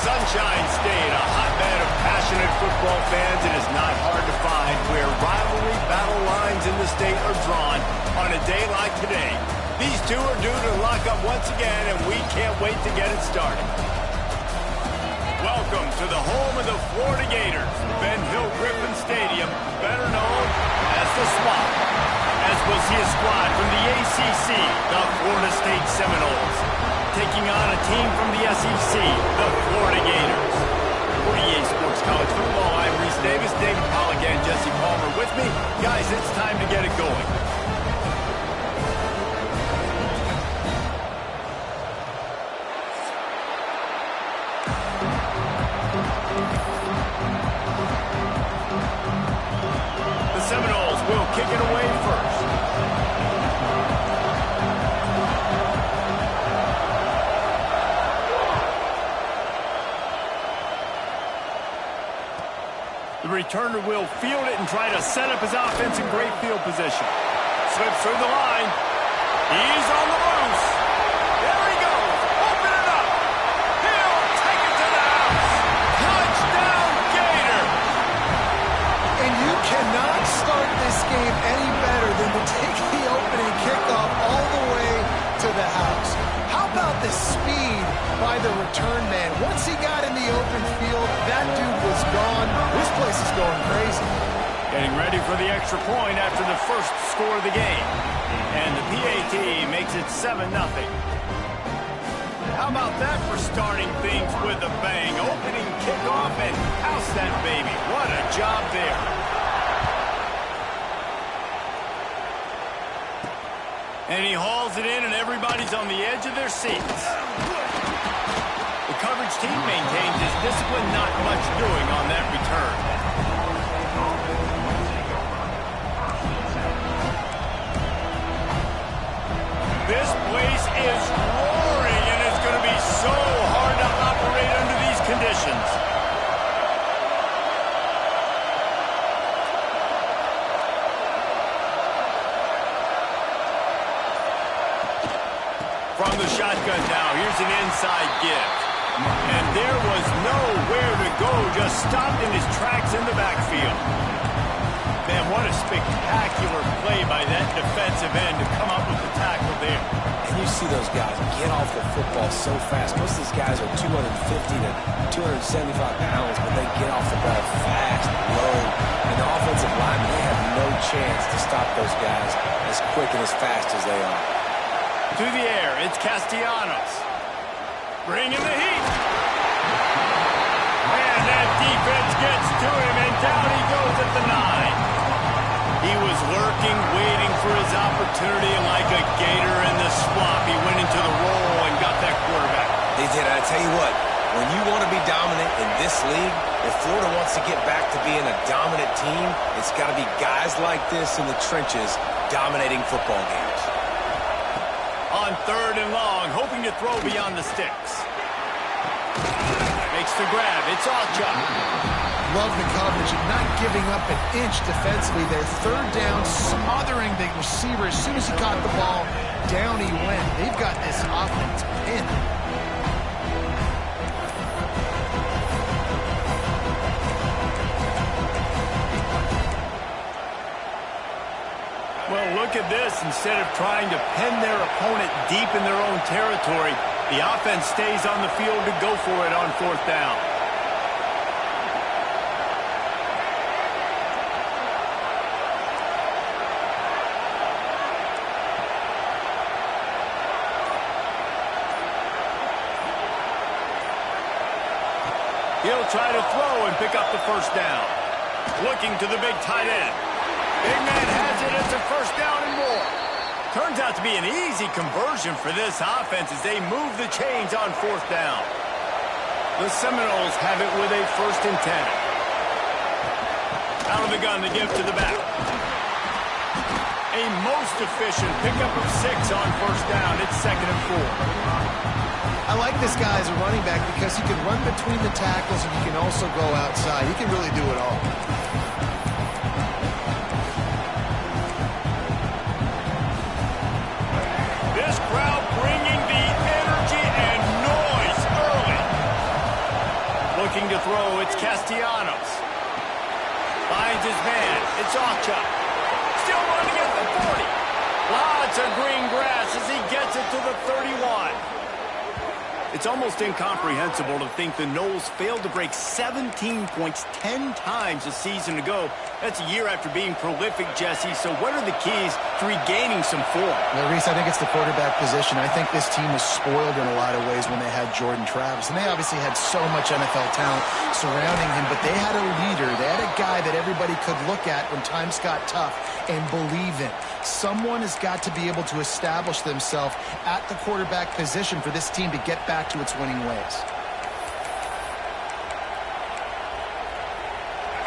Sunshine State, a hotbed of passionate football fans. It is not hard to find where rivalry battle lines in the state are drawn on a day like today. These two are due to lock up once again, and we can't wait to get it started. Welcome to the home of the Florida Gators, Ben Hill Griffin Stadium, better known as the Swamp, as was his squad from the ACC, the Florida State Seminoles, taking on a team from the SEC, the Florida Gators. For EA Sports College Football, I'm Reese Davis, David Pollack, and Jesse Palmer with me. Guys, it's time to get it going. The Seminoles will kick it away first. The returner will field it and try to set up his offense in great field position. Slips through the line. He's on the loose. There he goes. Open it up. He'll take it to the house. Touchdown, Gator. And you cannot start this game any better than to take the opening kickoff all the way to the house. How about the speed by the return man? Once he got in the open field, that dude was gone. This place is going crazy. Getting ready for the extra point after the first score of the game. And the PAT makes it 7-0. How about that for starting things with a bang? Opening kickoff and house that baby. What a job there. And he hauls it in, and everybody's on the edge of their seats. The coverage team maintains his discipline, not much doing on that return. This place is roaring, and it's going to be so hard to operate under these conditions. From the shotgun now, here's an inside give. And there was nowhere to go, just stopped in his tracks in the backfield. Man, what a spectacular play by that defensive end to come up with the tackle there. And you see those guys get off the football so fast. Most of these guys are 250 to 275 pounds, but they get off the ball fast, low. And the offensive linemen, they have no chance to stop those guys as quick and as fast as they are. To the air, it's Castellanos. Bringing the heat. And that defense gets to him, and down he goes at the 9. He was lurking, waiting for his opportunity, and like a gator in the swamp, he went into the roll and got that quarterback. They did. I tell you what, when you want to be dominant in this league, if Florida wants to get back to being a dominant team, it's got to be guys like this in the trenches dominating football games. On 3rd and long, hoping to throw beyond the sticks. Makes the grab. It's Ocha. Love the coverage and not giving up an inch defensively. Their 3rd down, smothering the receiver. As soon as he caught the ball, down he went. They've got this offense pinned. Well, look at this. Instead of trying to pin their opponent deep in their own territory, the offense stays on the field to go for it on 4th down. He'll try to throw and pick up the 1st down. Looking to the big tight end. Big man has it. It's a 1st down and more. Turns out to be an easy conversion for this offense as they move the chains on 4th down. The Seminoles have it with a 1st and 10. Out of the gun to give to the back. A most efficient pickup of 6 on 1st down. It's 2nd and 4. I like this guy as a running back because he can run between the tackles and he can also go outside. He can really do it all. This crowd bringing the energy and noise early. to throw. It's Castellanos. Finds his man. It's Ocha. Still running at the 40. Lots of green grass as he gets it to the 31. It's almost incomprehensible to think the Noles failed to break 17 points 10 times a season ago. That's a year after being prolific, Jesse. So what are the keys to regaining some form? Well, Reese, I think it's the quarterback position. I think this team was spoiled in a lot of ways when they had Jordan Travis. And they obviously had so much NFL talent surrounding him, but they had a leader. They had a guy that everybody could look at when times got tough and believe in. Someone has got to be able to establish themselves at the quarterback position for this team to get back to its winning ways.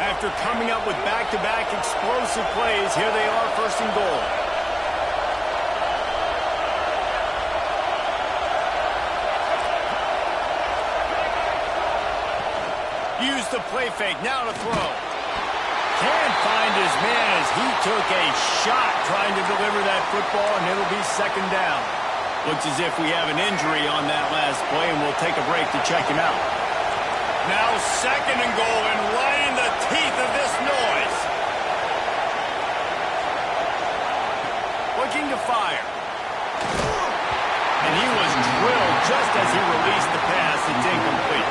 After coming up with back-to-back explosive plays, here they are, first and goal. Use the play fake, now to throw. Can't find his man as he took a shot trying to deliver that football, and it'll be second down. Looks as if we have an injury on that last play, and we'll take a break to check him out. Now second and goal, and right in the teeth of this noise. Looking to fire. And he was drilled just as he released the pass. It's incomplete.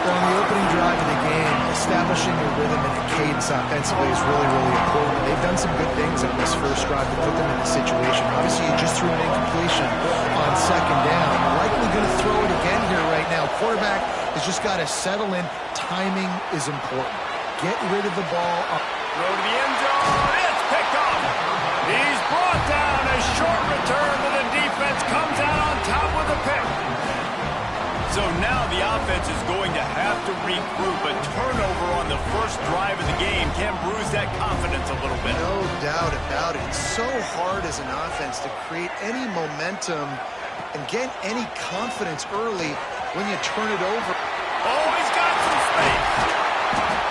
On the opening drive of the game, establishing a rhythm and a cadence offensively is really, really important. They've done some good things on this first drive to put them in this situation. Obviously, you just threw an incompletion on second down. You're likely going to throw it again here right now. Quarterback has just got to settle in. Timing is important. Get rid of the ball. Throw to the end zone. It's picked off. He's brought down. A short return to the defense. Comes out on top with a pick. So now the offense is going to have to regroup. A turnover on the first drive of the game can bruise that confidence a little bit. No doubt about it. It's so hard as an offense to create any momentum and get any confidence early when you turn it over. Oh, he's got some space.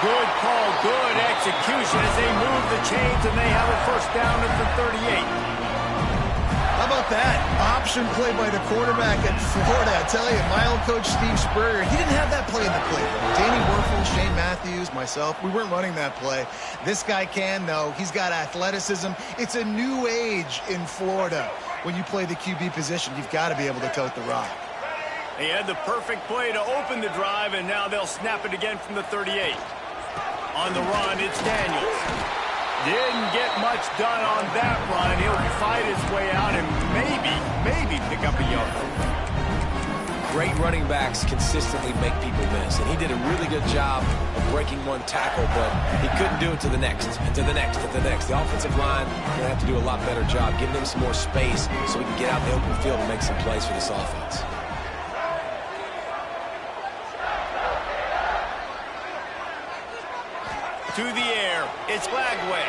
Good call, good execution as they move the chains, and they have a first down at the 38. How about that? Option play by the quarterback at Florida. I tell you, my old coach Steve Spurrier, he didn't have that play in the playbook. Danny Werfel, Shane Matthews, myself, we weren't running that play. This guy can, though. He's got athleticism. It's a new age in Florida. When you play the QB position, you've got to be able to tote the rock. He had the perfect play to open the drive, and now they'll snap it again from the 38. On the run, it's Daniels. Didn't get much done on that run. He'll fight his way out and maybe pick up a yard. Great running backs consistently make people miss, and he did a really good job of breaking one tackle, but he couldn't do it to the next, and to the next, and to the next. The offensive line going to have to do a lot better job, giving him some more space so we can get out in the open field and make some plays for this offense. To the air, it's Lagway.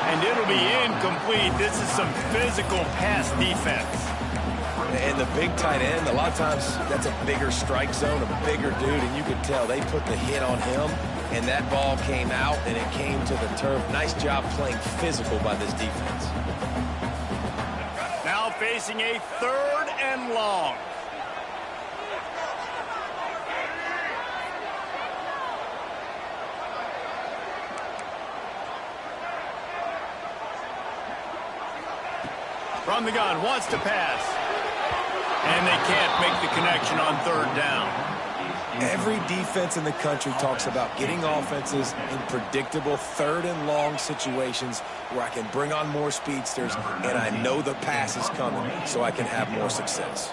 And it'll be incomplete. This is some physical pass defense. And the big tight end, a lot of times that's a bigger strike zone, a bigger dude, and you could tell they put the hit on him, and that ball came out, and it came to the turf. Nice job playing physical by this defense. Now facing a third and long. From the gun, wants to pass. And they can't make the connection on third down. Every defense in the country talks about getting offenses in predictable third and long situations where I can bring on more speedsters and I know the pass is coming so I can have more success.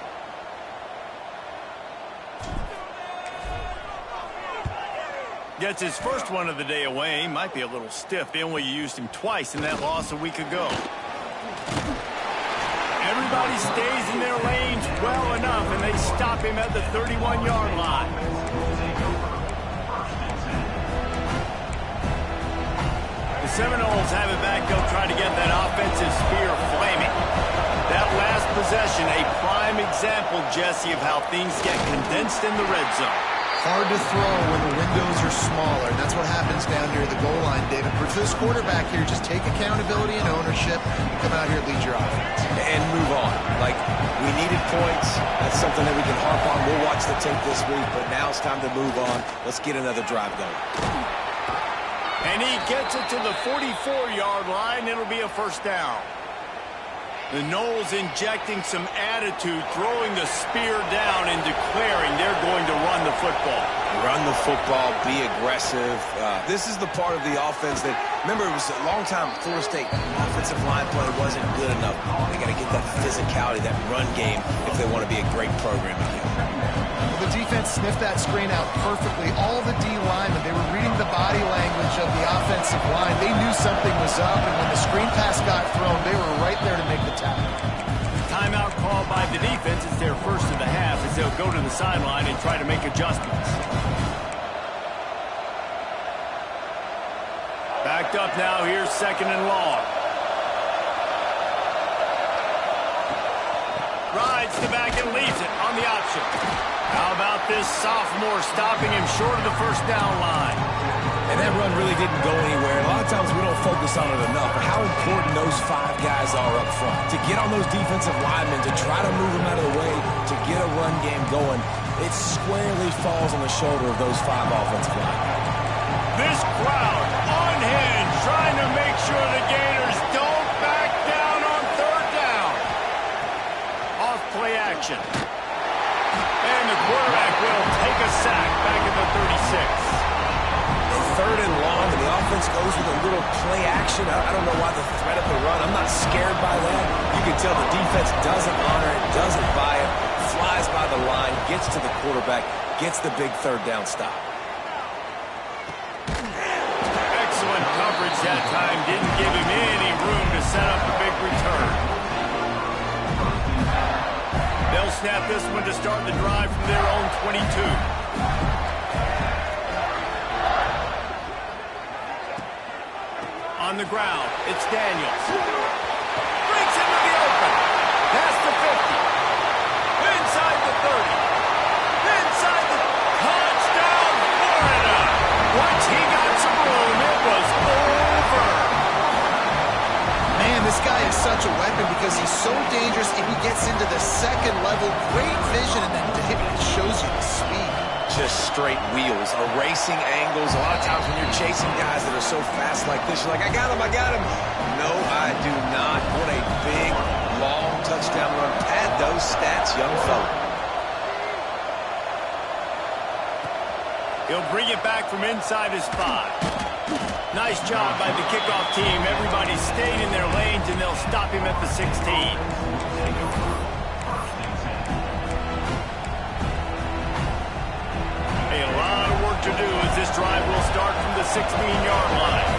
Gets his first one of the day away. Might be a little stiff. They only used him twice in that loss a week ago. Everybody stays in their lanes well enough, and they stop him at the 31-yard line. The Seminoles have it back. They'll try to get that offensive spear flaming. That last possession, a prime example, Jesse, of how things get condensed in the red zone. hard to throw when the windows are smaller, and that's what happens down here at the goal line, David. For this quarterback here, just take accountability and ownership and come out here and lead your offense. And move on. Like, we needed points. That's something that we can harp on. We'll watch the tape this week, but now it's time to move on. Let's get another drive going. And he gets it to the 44-yard line. It'll be a first down. The Noles injecting some attitude, throwing the spear down and declaring they're going to run the football. Run the football, be aggressive. This is the part of the offense that, remember, it was a long time, Florida State offensive line play wasn't good enough. They got to get that physicality, that run game, if they want to be a great program again. Well, the defense sniffed that screen out perfectly. All the D linemen, they were reading the body language of the offensive line. They knew something was up, and when the screen pass got thrown, they were right there to make the tackle. Timeout called by the defense. It's their first of the half as they'll go to the sideline and try to make adjustments. Backed up now. Here's second and long. Rides the back and leaves it on the option. How about this sophomore stopping him short of the first down line? And that run really didn't go anywhere. A lot of times we don't focus on it enough, but how important those 5 guys are up front. To get on those defensive linemen, to try to move them out of the way, to get a run game going, it squarely falls on the shoulder of those 5 offensive linemen. This crowd unhinged, trying to make sure the Gators don't back down on third down. Off play action. And the quarterback will take a sack back at the 36. Third and long, and the offense goes with a little play action. I don't know why the threat of the run. I'm not scared by that. You can tell the defense doesn't honor it, doesn't buy it, flies by the line, gets to the quarterback, gets the big third down stop. Excellent coverage that time. Didn't give him any room to set up a big return. They'll snap this one to start the drive from their own 22. On the ground, it's Daniels. Breaks into the open. Past the 50. Inside the 30. Inside the touchdown, Florida. Once he got some room, it was over. Man, this guy is such a weapon because he's so dangerous and he gets into the second level. Great vision, and then it shows you the speed. Just straight wheels, erasing angles. A lot of times when you're chasing guys that are so fast like this, you're like, I got him, I got him. No, I do not. What a big, long touchdown run. Pad those stats, young fella. He'll bring it back from inside his 5. Nice job by the kickoff team. Everybody stayed in their lanes, and they'll stop him at the 16. A lot of work to do as this drive will start from the 16-yard line.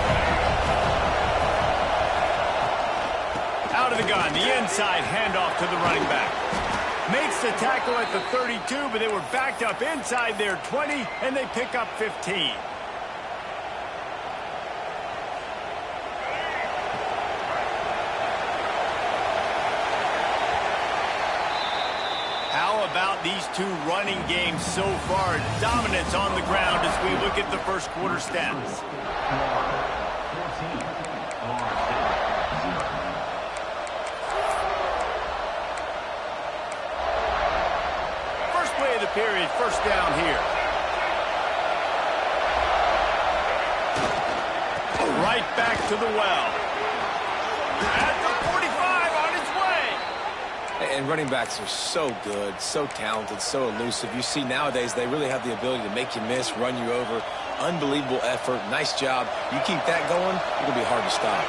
Out of the gun, the inside handoff to the running back. Makes the tackle at the 32, but they were backed up inside their 20, and they pick up 15. About these 2 running games so far. Dominance on the ground as we look at the first quarter stats. First play of the period, first down here. Right back to the well. At the 45 on its way. And running backs are so good, so talented, so elusive. You see nowadays they really have the ability to make you miss, run you over. Unbelievable effort. Nice job. You keep that going, it'll be hard to stop.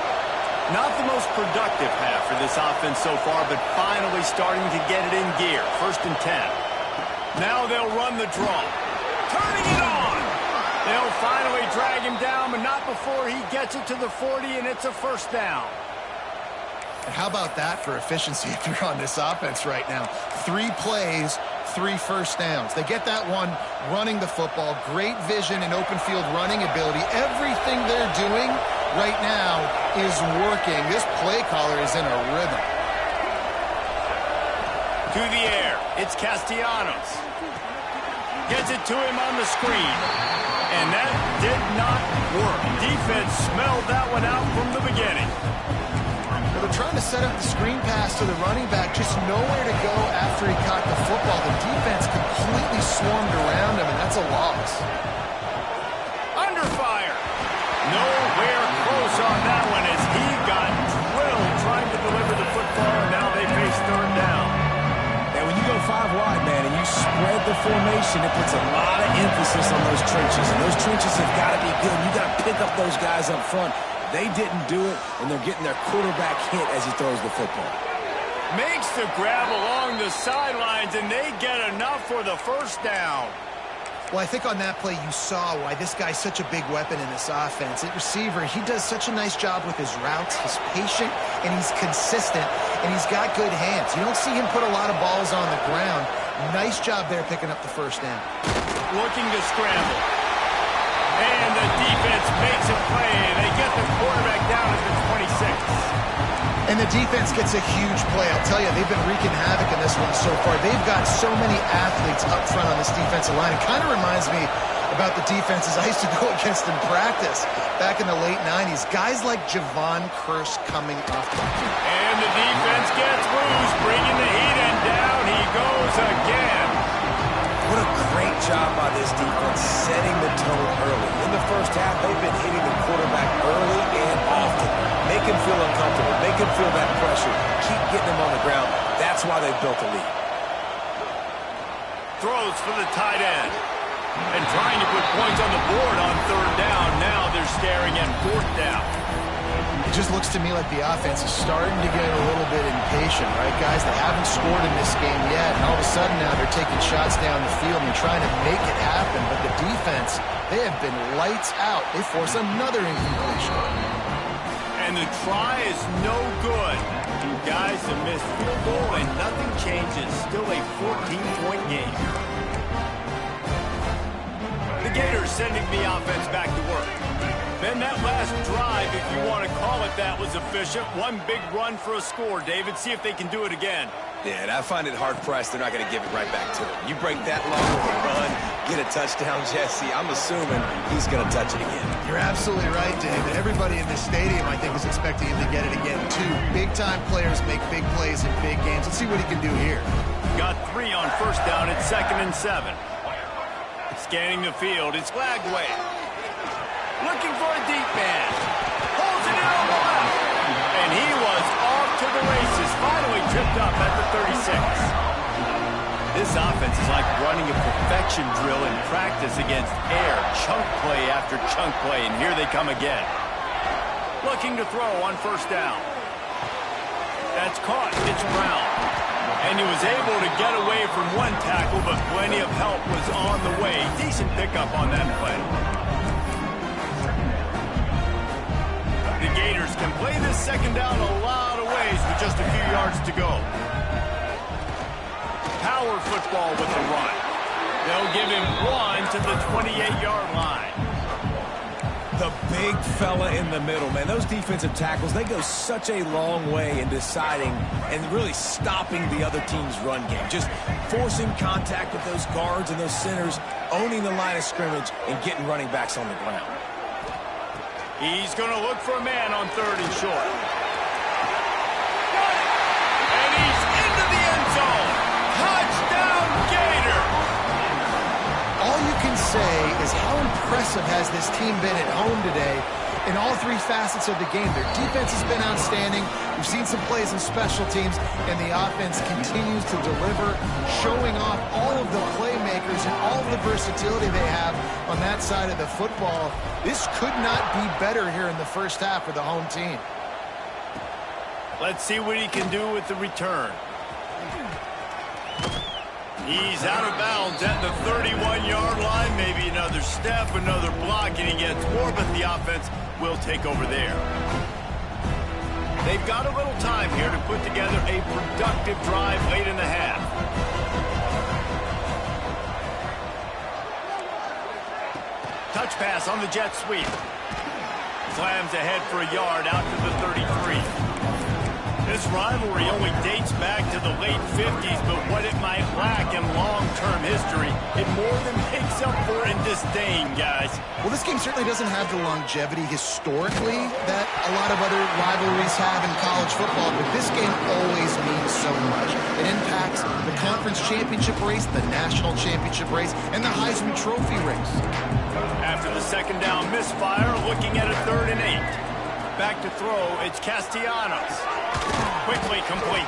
Not the most productive half for this offense so far, but finally starting to get it in gear. First and 10. Now they'll run the draw. Turning it on. They'll finally drag him down, but not before he gets it to the 40, and it's a first down. And how about that for efficiency if you're on this offense right now? 3 plays, 3 first downs. They get that one running the football. Great vision and open field running ability. Everything they're doing right now is working. This play caller is in a rhythm. To the air, it's Castellanos. Gets it to him on the screen. And that did not work. Defense smelled that one out from the beginning. Well, they're trying to set up the screen pass to the running back, just nowhere to go after he caught the football. The defense completely swarmed around him, and that's a loss. Under fire. Nowhere close on that one as he got drilled trying to deliver the football, and now they face third down. And when you go 5 wide, man, and you spread the formation, it puts a lot of emphasis on those trenches. And those trenches have got to be good. You got to pick up those guys up front. They didn't do it, and they're getting their quarterback hit as he throws the football. Makes the grab along the sidelines, and they get enough for the first down. Well, I think on that play you saw why this guy's such a big weapon in this offense. At receiver, he does such a nice job with his routes. He's patient, and he's consistent, and he's got good hands. You don't see him put a lot of balls on the ground. Nice job there picking up the first down. Looking to scramble. And the defense makes a play. They get the quarterback down at the 26. And the defense gets a huge play. I'll tell you, they've been wreaking havoc in this one so far. They've got so many athletes up front on this defensive line. It kind of reminds me about the defenses I used to go against in practice back in the late 90s. Guys like Javon Curse coming off the field. And the defense gets loose, bringing the heat, and down he goes again. What a great job by this defense setting the tone early. In the first half, they've been hitting the quarterback early and often. Make him feel uncomfortable. Make him feel that pressure. Keep getting him on the ground. That's why they've built a lead. Throws for the tight end. And trying to put points on the board on third down. Now they're staring at fourth down. It just looks to me like the offense is starting to get a little bit impatient, right, guys? They haven't scored in this game yet, and all of a sudden now they're taking shots down the field and trying to make it happen. But the defense, they have been lights out. They force another incompletion. And the try is no good. Guys, a missed field goal and nothing changes. Still a 14-point game. The Gators sending the offense back to work. Then that last drive, if you want to call it that, was efficient. One big run for a score, David. See if they can do it again. Yeah, and I find it hard-pressed they're not going to give it right back to him. You break that long with a run, get a touchdown, Jesse, I'm assuming he's going to touch it again. You're absolutely right, David. Everybody in this stadium, I think, is expecting him to get it again, too. Big-time players make big plays in big games. Let's see what he can do here. Got 3 on first down at 2nd and 7. Scanning the field, it's Lagway. Looking for a deep man. Holds it in on the left. And he was off to the races. Finally tripped up at the 36. This offense is like running a perfection drill in practice against air. Chunk play after chunk play. And here they come again. Looking to throw on first down. That's caught. It's Brown. And he was able to get away from one tackle, but plenty of help was on the way. Decent pickup on that play. The Gators can play this second down a lot of ways with just a few yards to go. Power football with the run. They'll give him 1 to the 28-yard line. The big fella in the middle, man. Those defensive tackles, they go such a long way in deciding and really stopping the other team's run game. Just forcing contact with those guards and those centers, owning the line of scrimmage, and getting running backs on the ground. He's going to look for a man on 3rd and short. And he's into the end zone. Touchdown, Gator! All you can say is how impressive has this team been at home today in all 3 facets of the game. Their defense has been outstanding. We've seen some plays in special teams, and the offense continues to deliver, showing off all of the playmakers and all of the versatility they have on that side of the football. This could not be better here in the first half for the home team. Let's see what he can do with the return. He's out of bounds at the 31-yard line. Maybe another step, another block, and he gets more, but the offense will take over there. They've got a little time here to put together a productive drive late in the half. Touch pass on the jet sweep. Slams ahead for a yard out to the 33. This rivalry only dates back to the late 50s, but what it might lack in long long-term history, it more than makes up for in disdain, guys. Well, this game certainly doesn't have the longevity historically that a lot of other rivalries have in college football, but this game always means so much. It impacts the conference championship race, the national championship race, and the Heisman Trophy race. After the second down misfire, looking at a 3rd and 8. Back to throw, it's Castellanos. Quickly complete.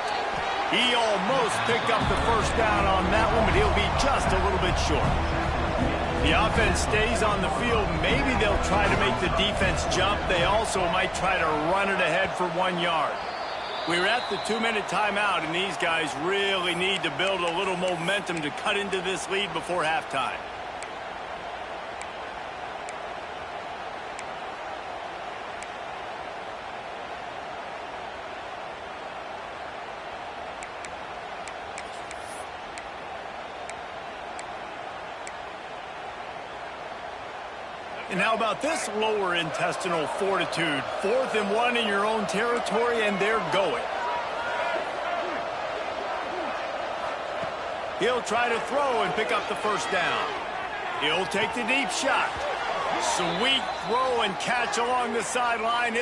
He almost picked up the first down on that one, but he'll be just a little bit short. The offense stays on the field. Maybe they'll try to make the defense jump. They also might try to run it ahead for 1 yard. We're at the 2-minute timeout, and these guys really need to build a little momentum to cut into this lead before halftime. And how about this lower intestinal fortitude? 4th and 1 in your own territory, and they're going. He'll try to throw and pick up the first down. He'll take the deep shot. Sweet throw and catch along the sideline.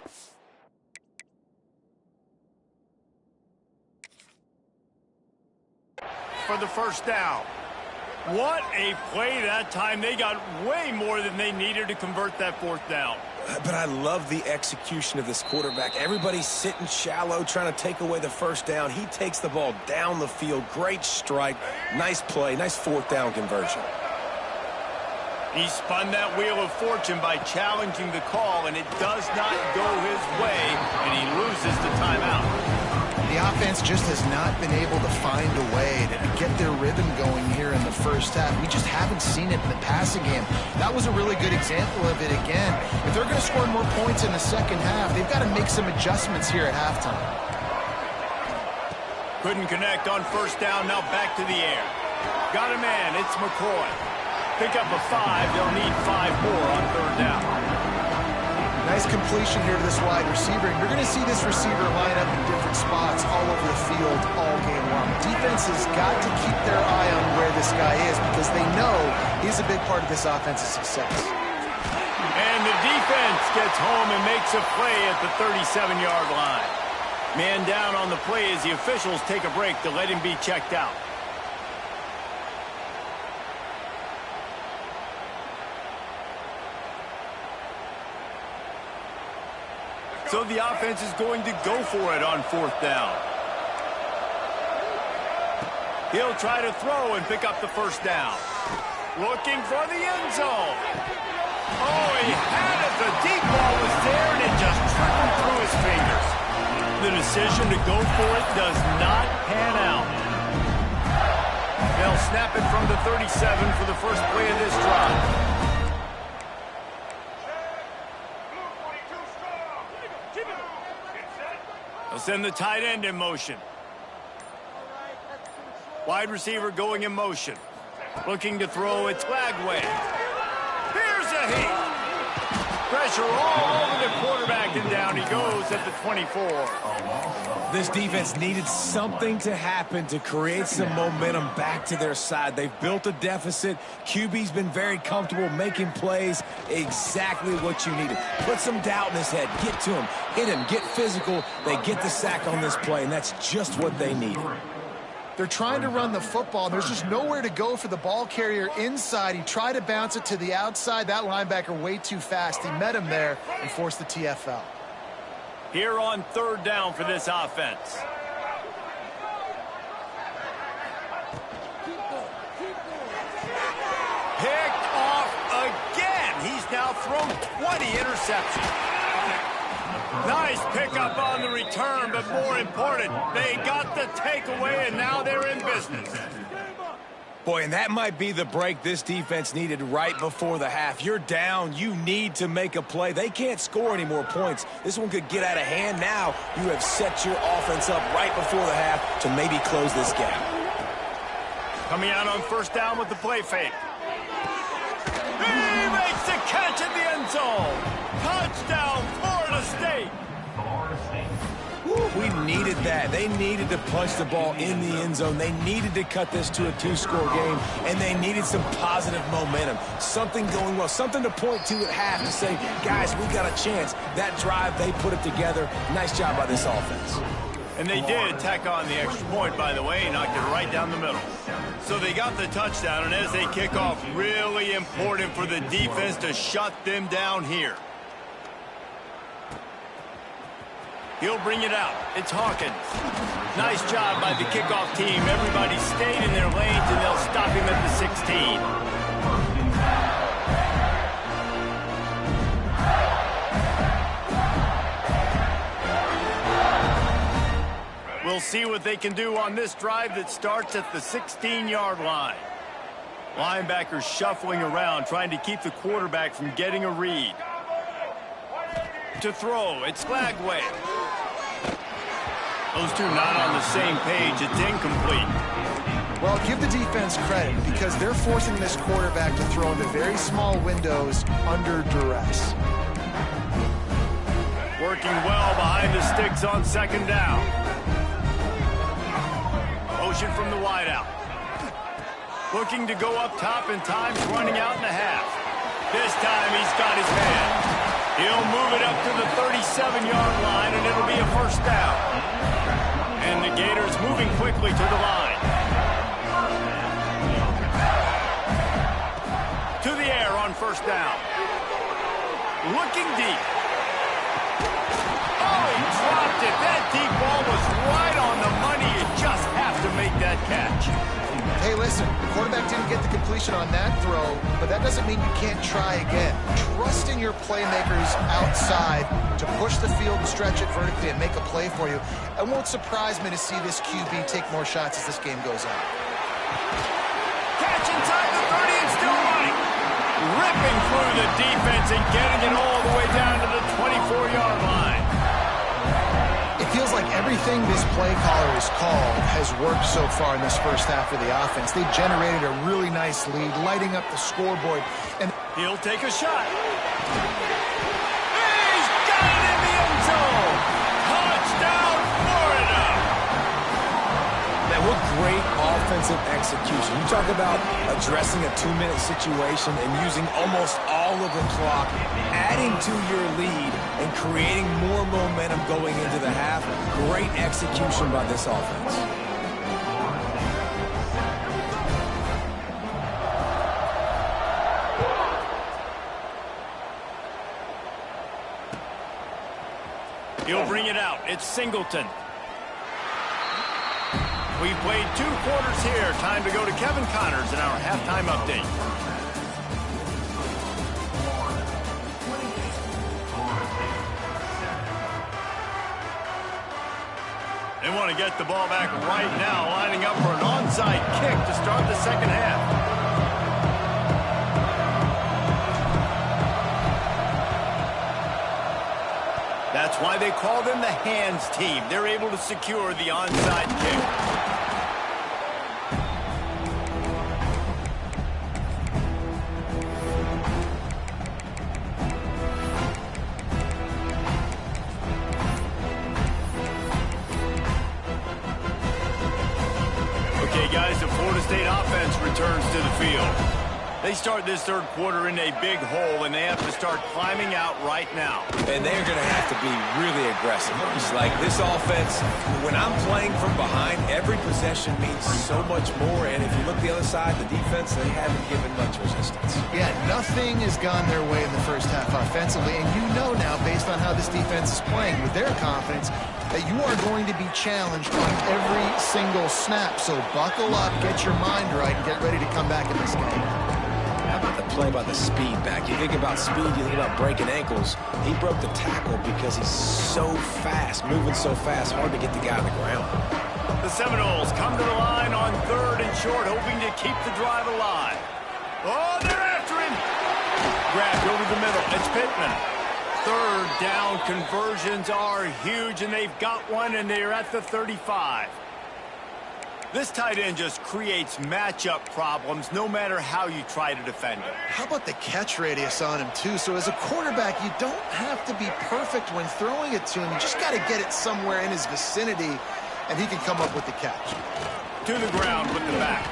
For the first down. What a play that time. They got way more than they needed to convert that 4th down. But I love the execution of this quarterback. Everybody's sitting shallow, trying to take away the first down. He takes the ball down the field. Great strike. Nice play. Nice 4th down conversion. He spun that wheel of fortune by challenging the call, and it does not go his way, and he loses the timeout. The offense just has not been able to find a way to get their rhythm going here in the first half. We just haven't seen it in the passing game. That was a really good example of it again. If they're going to score more points in the second half, they've got to make some adjustments here at halftime. Couldn't connect on first down, now back to the air. Got a man, it's McCoy. Pick up a 5, they'll need 5 more on 3rd down. Nice completion here to this wide receiver. And you're going to see this receiver line up in different spots all over the field all game long. Defense has got to keep their eye on where this guy is because they know he's a big part of this offense's success. And the defense gets home and makes a play at the 37-yard line. Man down on the play as the officials take a break to let him be checked out. So the offense is going to go for it on 4th down. He'll try to throw and pick up the first down. Looking for the end zone. Oh, he had it. The deep ball was there, and it just trickled through his fingers. The decision to go for it does not pan out. They'll snap it from the 37 for the first play of this drive. They'll send the tight end in motion. Wide receiver going in motion. Looking to throw, it's Lagway. Here's a hit. Pressure all over the quarterback, and down he goes at the 24. This defense needed something to happen to create some momentum back to their side. They've built a deficit. QB's been very comfortable making plays. Exactly what you needed. Put some doubt in his head. Get to him. Hit him. Get physical. They get the sack on this play, and that's just what they needed. They're trying to run the football. There's just nowhere to go for the ball carrier inside. He tried to bounce it to the outside. That linebacker way too fast. He met him there and forced the TFL. Here on 3rd down for this offense. Picked off again. He's now thrown 20 interceptions. Nice pickup on the return, but more important, they got the takeaway, and now they're in business. Boy, and that might be the break this defense needed right before the half. You're down. You need to make a play. They can't score any more points. This one could get out of hand now. You have set your offense up right before the half to maybe close this gap. Coming out on 1st down with the play fake. He makes the catch in the end zone. Touchdown, Florida State. We needed that. They needed to punch the ball in the end zone. They needed to cut this to a 2-score game, and they needed some positive momentum, something going well, something to point to at half to say, guys, we got a chance. That drive, they put it together. Nice job by this offense. And they did tack on the extra point, by the way, knocked it right down the middle. So they got the touchdown, and as they kick off, really important for the defense to shut them down here. He'll bring it out. It's Hawkins. Nice job by the kickoff team. Everybody stayed in their lanes, and they'll stop him at the 16. We'll see what they can do on this drive that starts at the 16-yard line. Linebackers shuffling around, trying to keep the quarterback from getting a read. To throw, it's Flagway. Those two not on the same page. It's incomplete. Well, give the defense credit because they're forcing this quarterback to throw into very small windows under duress. Working well behind the sticks on second down. Motion from the wideout. Looking to go up top, and time's running out in the half. This time he's got his man. He'll move it up to the 37-yard line, and it'll be a first down. And the Gators moving quickly to the line. To the air on first down. Looking deep. Oh, he dropped it. That deep ball was right on the money. You just have to make that catch. Hey, listen, the quarterback didn't get the completion on that throw, but that doesn't mean you can't try again. Trust in your playmakers outside to push the field and stretch it vertically and make a play for you. It won't surprise me to see this QB take more shots as this game goes on. Catch inside the 30 and still running. Ripping through the defense and getting it all the way down to the 24-yard line. It feels like everything this play caller has called has worked so far in this first half of the offense. They generated a really nice lead, lighting up the scoreboard. And he'll take a shot. He's got it in the end zone. Touchdown, Florida. Man, what great offensive execution. You talk about addressing a 2-minute situation and using almost all of the clock, adding to your lead and creating more momentum going into the half. Great execution by this offense. He'll bring it out. It's Singleton. We've played 2 quarters here. Time to go to Kevin Connors in our halftime update. They want to get the ball back right now, lining up for an onside kick to start the second half. That's why they call them the hands team. They're able to secure the onside kick. Okay, guys, the Florida State offense returns to the field. They start this third quarter in a big hole, and they have to start climbing out right now. And they're going to have to be really aggressive. It's like this offense, when I'm playing from behind, every possession means so much more. And if you look the other side, the defense, they haven't given much resistance. Yeah, nothing has gone their way in the first half offensively. And you know now, based on how this defense is playing with their confidence, that you are going to be challenged on every single snap. So buckle up, get your mind right, and get ready to come back in this game. How about the play by the speed back? You think about speed, you think about breaking ankles. He broke the tackle because he's so fast, moving so fast, hard to get the guy on the ground. The Seminoles come to the line on 3rd and short, hoping to keep the drive alive. Oh, they're after him. Grabbed over the middle. It's Pittman. 3rd down conversions are huge, and they've got one, and they're at the 35. This tight end just creates matchup problems no matter how you try to defend him. How about the catch radius on him, too? So as a quarterback, you don't have to be perfect when throwing it to him. You just got to get it somewhere in his vicinity, and he can come up with the catch. To the ground with the back.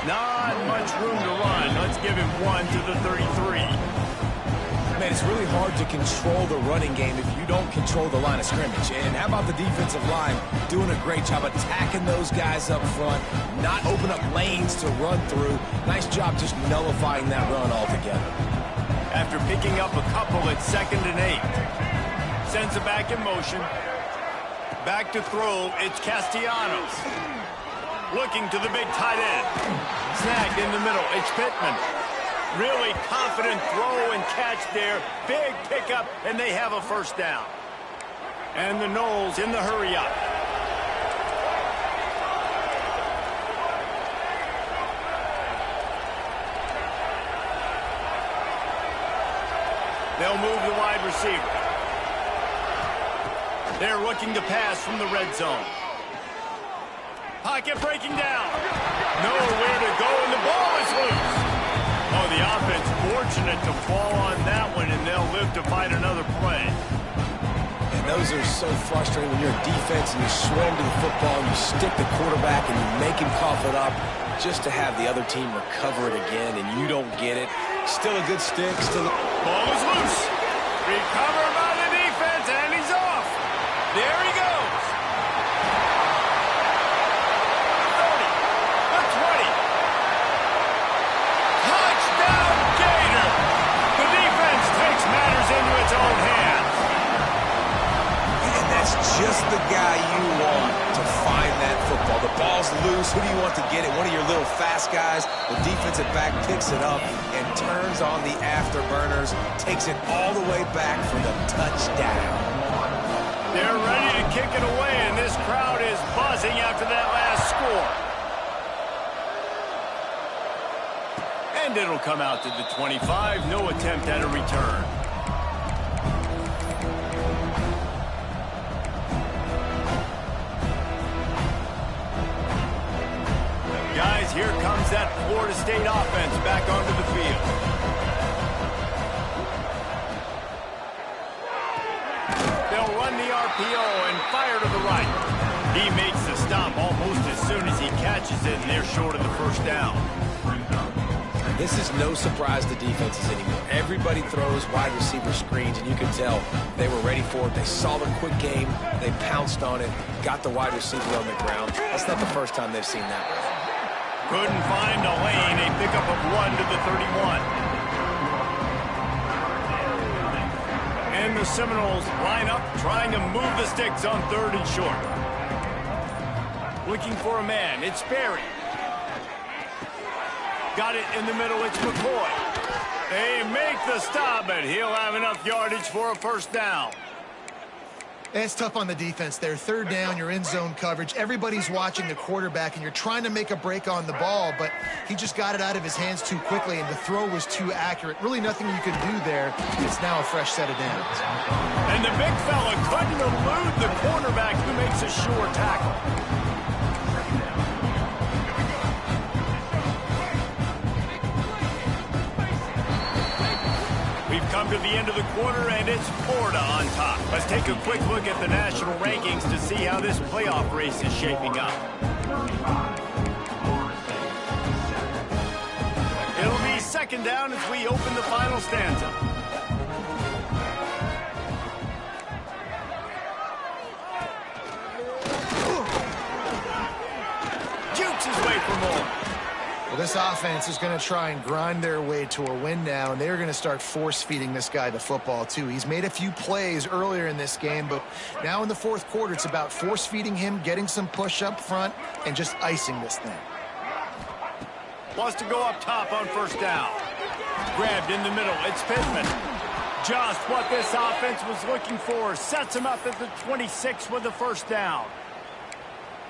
Not much room to run. Let's give him 1 to the 33. Man, it's really hard to control the running game if you don't control the line of scrimmage. And how about the defensive line doing a great job attacking those guys up front, not open up lanes to run through. Nice job just nullifying that run altogether. After picking up a couple at 2nd and 8. Sends it back in motion. Back to throw, it's Castellanos. Looking to the big tight end. Snagged in the middle, it's Pittman. Really confident throw and catch there. Big pickup, and they have a first down. And the Knowles in the hurry-up. They'll move the wide receiver. They're looking to pass from the red zone. Pocket breaking down. Nowhere to go, and the ball is loose. Oh, the offense fortunate to fall on that one, and they'll live to fight another play. And those are so frustrating when you're a defense and you swim to the football and you stick the quarterback and you make him cough it up just to have the other team recover it again, and you don't get it. Still a good stick. Ball is loose. Recovered by the defense, and he's off. There he goes. 30, the 20. Touchdown, Gator. The defense takes matters into its own hands. And that's just the guy you want to find that football. The ball's loose. Who do you want to get it? One of your little fast guys. The defensive back picks it up and turns on the afterburners, takes it all the way back for the touchdown. They're ready to kick it away, and this crowd is buzzing after that last score. And it'll come out to the 25. No attempt at a return. Guys, here comes that Florida State offense back onto the field. They'll run the RPO and fire to the right. He makes the stop almost as soon as he catches it, and they're short of the first down. This is no surprise to defenses anymore. Everybody throws wide receiver screens, and you can tell they were ready for it. They saw the quick game. They pounced on it, got the wide receiver on the ground. That's not the first time they've seen that. Couldn't find a lane. A pickup of 1 to the 31. And the Seminoles line up, trying to move the sticks on 3rd and short. Looking for a man. It's Berry. Got it in the middle. It's McCoy. They make the stop, but he'll have enough yardage for a first down. It's tough on the defense there. 3rd down, you're in zone coverage. Everybody's watching the quarterback, and you're trying to make a break on the ball, but he just got it out of his hands too quickly, and the throw was too accurate. Really nothing you can do there. It's now a fresh set of downs. And the big fella couldn't elude the cornerback who makes a sure tackle. We've come to the end of the quarter, and it's Florida on top. Let's take a quick look at the national rankings to see how this playoff race is shaping up. It'll be 2nd down as we open the final stanza. Jukes his way for more. Well, this offense is going to try and grind their way to a win now, and they're going to start force-feeding this guy the football, too. He's made a few plays earlier in this game, but now in the 4th quarter, it's about force-feeding him, getting some push up front, and just icing this thing. Wants to go up top on 1st down. Grabbed in the middle. It's Pittman. Just what this offense was looking for. Sets him up at the 26 with the first down.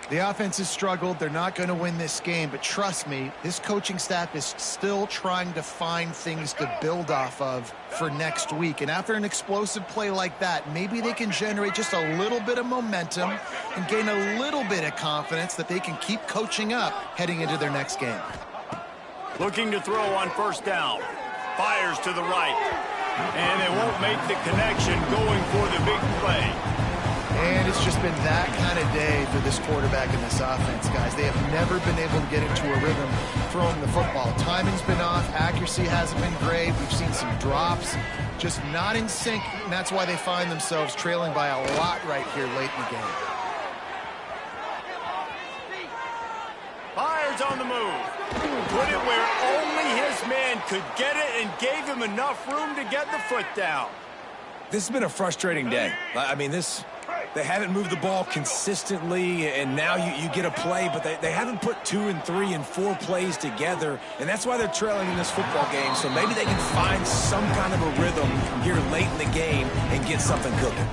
The offense has struggled. They're not going to win this game, but trust me, this coaching staff is still trying to find things to build off of for next week. And after an explosive play like that, maybe they can generate just a little bit of momentum and gain a little bit of confidence that they can keep coaching up heading into their next game. Looking to throw on first down. Fires to the right. And they won't make the connection going for the big play. And it's just been that kind of day for this quarterback and this offense, guys. They have never been able to get into a rhythm throwing the football. Timing's been off. Accuracy hasn't been great. We've seen some drops. Just not in sync, and that's why they find themselves trailing by a lot right here late in the game. Fires on the move. Put it where only his man could get it and gave him enough room to get the foot down. This has been a frustrating day. I mean, they haven't moved the ball consistently, and now you get a play, but they haven't put 2 and 3 and 4 plays together, and that's why they're trailing in this football game. So maybe they can find some kind of a rhythm here late in the game and get something cooking.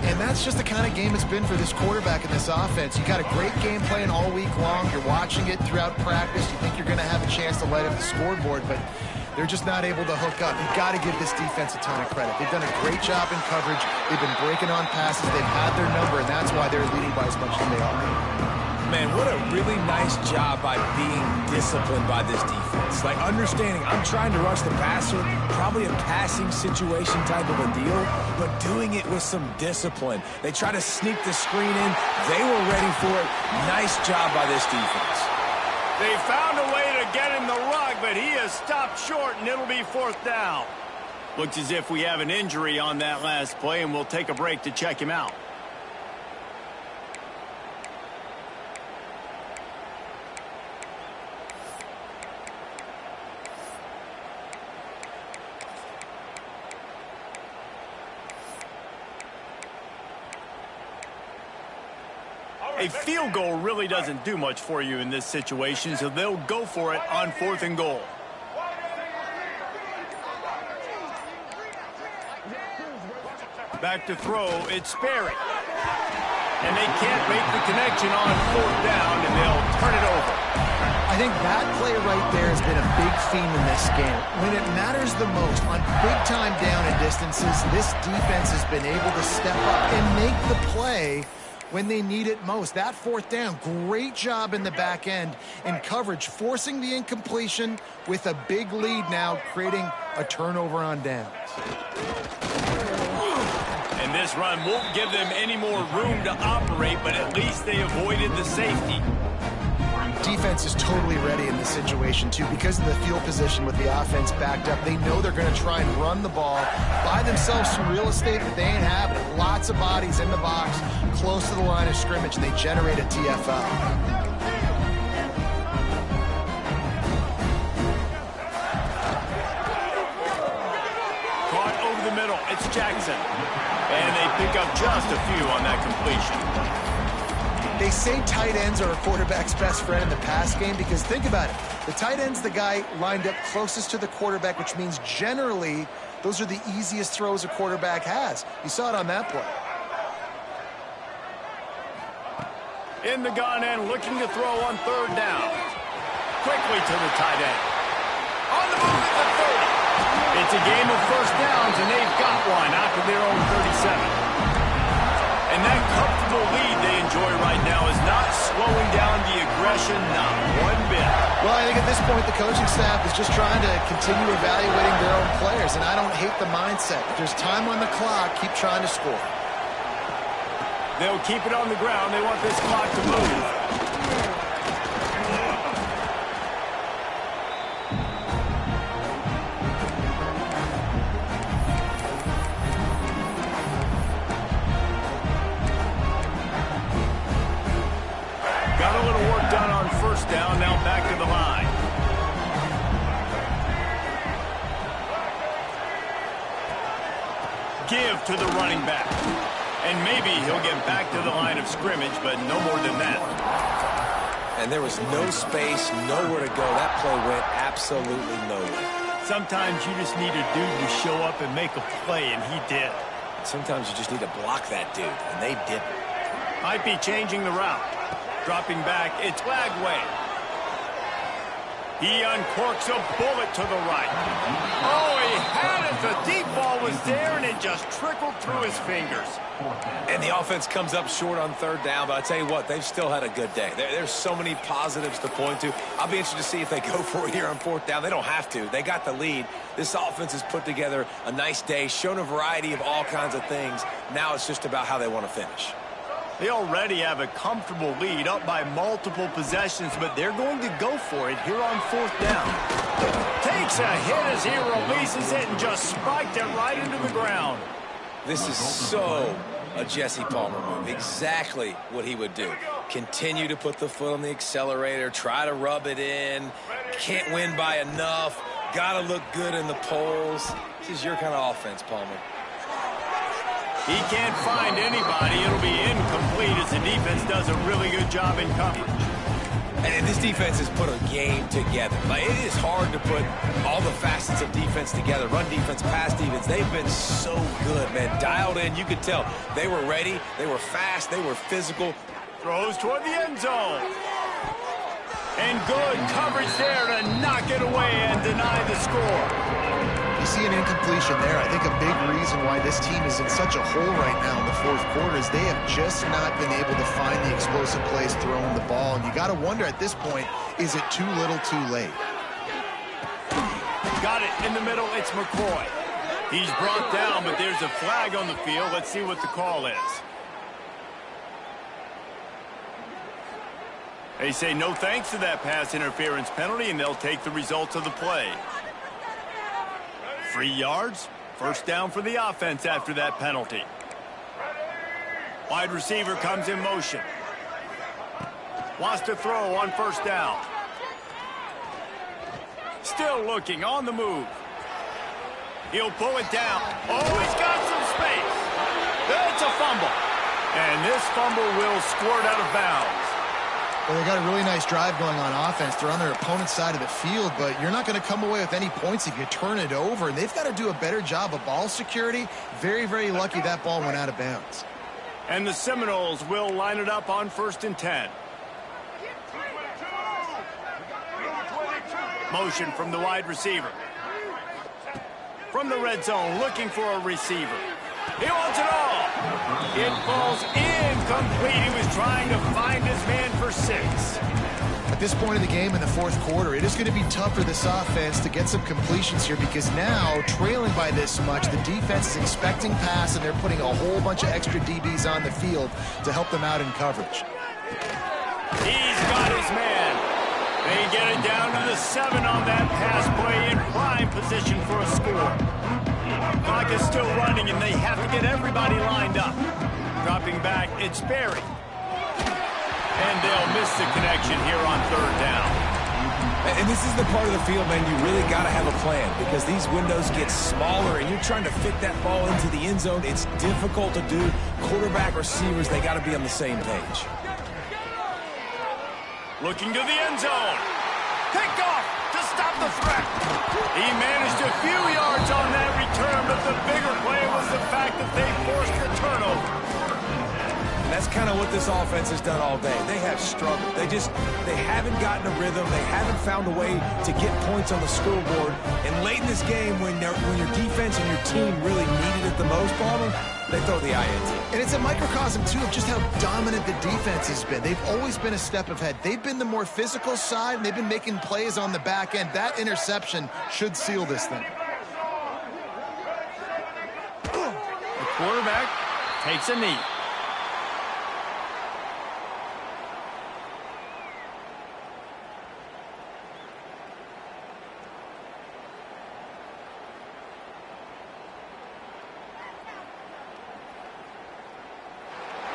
And that's just the kind of game it's been for this quarterback and this offense. You got a great game plan all week long. You're watching it throughout practice. You think you're going to have a chance to light up the scoreboard, but they're just not able to hook up. You've got to give this defense a ton of credit. They've done a great job in coverage. They've been breaking on passes. They've had their number, and that's why they're leading by as much as they are. Man, what a really nice job by being disciplined by this defense. Like, understanding I'm trying to rush the passer, probably a passing situation type of a deal, but doing it with some discipline. They try to sneak the screen in. They were ready for it. Nice job by this defense. They found a way to get him the rug, but he has stopped short, and it'll be fourth down. Looks as if we have an injury on that last play, and we'll take a break to check him out. A field goal really doesn't do much for you in this situation, so they'll go for it on 4th and goal. Back to throw, it's Sperry. And they can't make the connection on 4th down, and they'll turn it over. I think that play right there has been a big theme in this game. When it matters the most, on big-time down and distances, this defense has been able to step up and make the play when they need it most. That 4th down, great job in the back end in coverage, forcing the incompletion with a big lead now, creating a turnover on downs. And this run won't give them any more room to operate, but at least they avoided the safety. Defense is totally ready in this situation, too, because of the field position with the offense backed up. They know they're going to try and run the ball, buy themselves some real estate that they ain't having. Lots of bodies in the box, close to the line of scrimmage, and they generate a TFL. Caught over the middle, it's Jackson. And they pick up just a few on that completion. They say tight ends are a quarterback's best friend in the pass game because think about it. The tight end's the guy lined up closest to the quarterback, which means generally those are the easiest throws a quarterback has. You saw it on that play. In the gun and looking to throw on 3rd down. Quickly to the tight end. On the move at the 30. It's a game of first downs, and they've got one out to their own 37. And that comfortable lead they enjoy right now is not slowing down the aggression, not one bit. Well, I think at this point the coaching staff is just trying to continue evaluating their own players, and I don't hate the mindset. If there's time on the clock, keep trying to score. They'll keep it on the ground. They want this clock to move. Got a little work done on first down. Now back to the line. Give to the running back. And maybe he'll get back to the line of scrimmage, but no more than that. And there was no space, nowhere to go. That play went absolutely nowhere. Sometimes you just need a dude to show up and make a play, and he did. Sometimes you just need to block that dude, and they didn't. Might be changing the route. Dropping back, it's Lagway. He uncorks a bullet to the right. Oh, he had it. The deep ball was there, and it just trickled through his fingers. And the offense comes up short on third down, but I tell you what, they've still had a good day. There's so many positives to point to. I'll be interested to see if they go for it here on fourth down. They don't have to. They got the lead. This offense has put together a nice day, shown a variety of all kinds of things. Now it's just about how they want to finish. They already have a comfortable lead, up by multiple possessions, but they're going to go for it here on fourth down. Takes a hit as he releases it and just spiked it right into the ground. This is so a Jesse Palmer move. Exactly what he would do. Continue to put the foot on the accelerator, try to rub it in. Can't win by enough. Got to look good in the polls. This is your kind of offense, Palmer. He can't find anybody. It'll be incomplete as the defense does a really good job in coverage. And this defense has put a game together. Like, it is hard to put all the facets of defense together. Run defense, pass defense. They've been so good, man. Dialed in. You could tell they were ready. They were fast. They were physical. Throws toward the end zone. And good coverage there to knock it away and deny the score. You see an incompletion there. I think a big reason why this team is in such a hole right now in the fourth quarter is they have just not been able to find the explosive plays throwing the ball. And you got to wonder at this point, is it too little too late? Got it in the middle. It's McCoy. He's brought down, but there's a flag on the field. Let's see what the call is. They say no thanks to that pass interference penalty, and they'll take the results of the play. 3 yards, first down for the offense after that penalty. Wide receiver comes in motion. Wants to throw on first down. Still looking on the move. He'll pull it down. Oh, he's got some space. That's a fumble. And this fumble will squirt out of bounds. Well, they got a really nice drive going on offense. They're on their opponent's side of the field, but you're not going to come away with any points if you turn it over. And they've got to do a better job of ball security. Very, very lucky that ball went out of bounds. And the Seminoles will line it up on 1st and 10. Motion from the wide receiver. From the red zone, looking for a receiver. He wants it all. It falls incomplete. He was trying to find his man for 6. At this point in the game in the fourth quarter, it is going to be tough for this offense to get some completions here because now, trailing by this much, the defense is expecting pass, and they're putting a whole bunch of extra DBs on the field to help them out in coverage. He's got his man. They get it down to the 7 on that pass play in prime position for a score. Clock is still running, and they have to get everybody lined up. Dropping back, it's Berry. And they'll miss the connection here on 3rd down. And this is the part of the field, man, you really got to have a plan because these windows get smaller and you're trying to fit that ball into the end zone. It's difficult to do. Quarterback, receivers, they got to be on the same page. Looking to the end zone. Pick off to stop the threat. He managed a few yards on that return, but the bigger play was the fact that they forced the turnover. And that's kind of what this offense has done all day. They have struggled. They haven't gotten a rhythm. They haven't found a way to get points on the scoreboard. And late in this game, when your defense and your team really needed it the most, Palmer, they throw the INT. And it's a microcosm, too, of just how dominant the defense has been. They've always been a step ahead. They've been the more physical side, and they've been making plays on the back end. That interception should seal this thing. The quarterback takes a knee.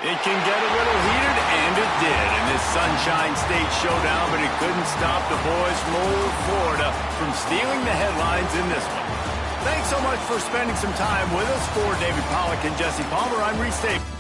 It can get a little heated, and it did in this Sunshine State showdown, but it couldn't stop the boys from old Florida from stealing the headlines in this one. Thanks so much for spending some time with us. For David Pollack and Jesse Palmer, I'm Reese Staples.